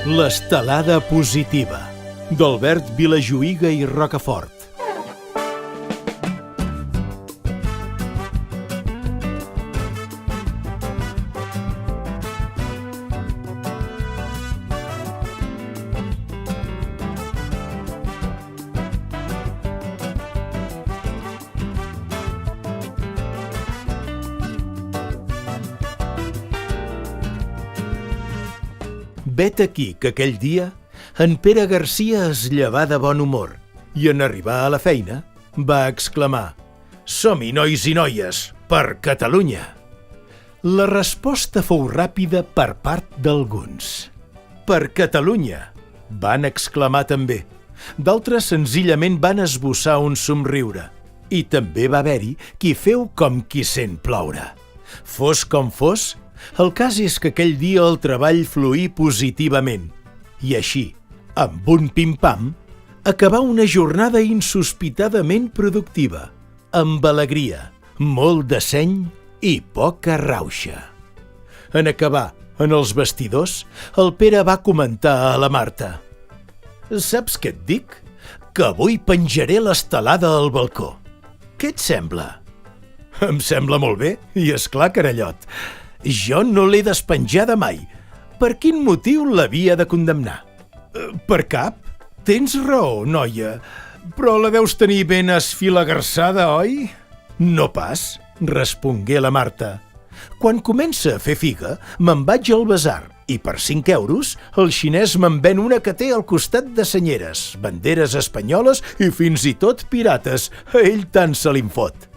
L'estelada positiva, d'Albert Vilajuïga i Rocafort. Vet aquí que aquell dia en Pere Garcia es llevà de bon humor i en arribar a la feina va exclamar: «Som-hi, nois i noies, per Catalunya!» La resposta fou ràpida per part d'alguns. «Per Catalunya!» van exclamar també. D'altres senzillament van esbossar un somriure i també va haver-hi qui feu com qui sent ploure. Fos com fos, el cas és que aquell dia el treball fluí positivament i així, amb un pim-pam, acabà una jornada insospitadament productiva, amb alegria, molt de seny i poca rauxa. En acabar, en els vestidors, el Pere va comentar a la Marta: «Saps què et dic? Que avui penjaré l'estelada al balcó. Què et sembla?» «Em sembla molt bé, i és clar, carallot. Jo no l'he despenjada mai. Per quin motiu l'havia de condemnar?» «Per cap. Tens raó, noia. Però la deus tenir ben esfilagarçada, oi?» «No pas», respongué la Marta. «Quan comença a fer figa, me'n vaig al basar i per 5 euros el xinès me'n ven una que té al costat de senyeres, banderes espanyoles i fins i tot pirates. A ell tant se li'n fot.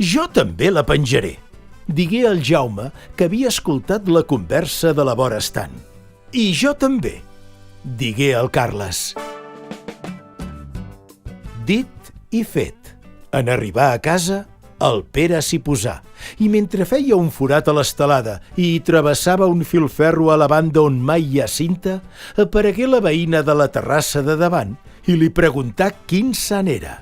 Jo també la penjaré», digué el Jaume, que havia escoltat la conversa de la vora estant. «I jo també», digué el Carles. Dit i fet. En arribar a casa, el Pere s'hi posà, i mentre feia un forat a l'estelada i hi travessava un filferro a la banda on mai hi ha cinta, aparegué la veïna de la terrassa de davant i li preguntà quin sant era.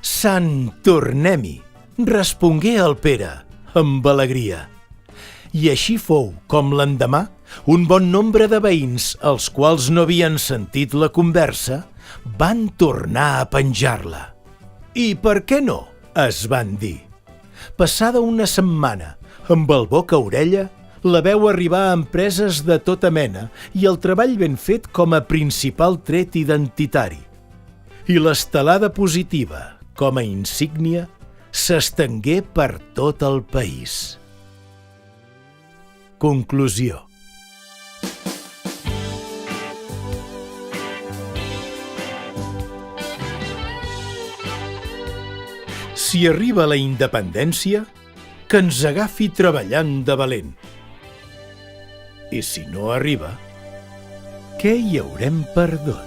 «Sant Tornem-hi», respongué el Pere, amb alegria. I així fou com l'endemà un bon nombre de veïns, els quals no havien sentit la conversa, van tornar a penjar-la. «I per què no?», es van dir. Passada una setmana, amb el boca a orella, la veu arribar a empreses de tota mena i el treball ben fet com a principal tret identitari. I l'estelada positiva, com a insígnia, s'estengué per tot el país. Conclusió. Si arriba la independència, que ens agafi treballant de valent. I si no arriba, què hi haurem perdut?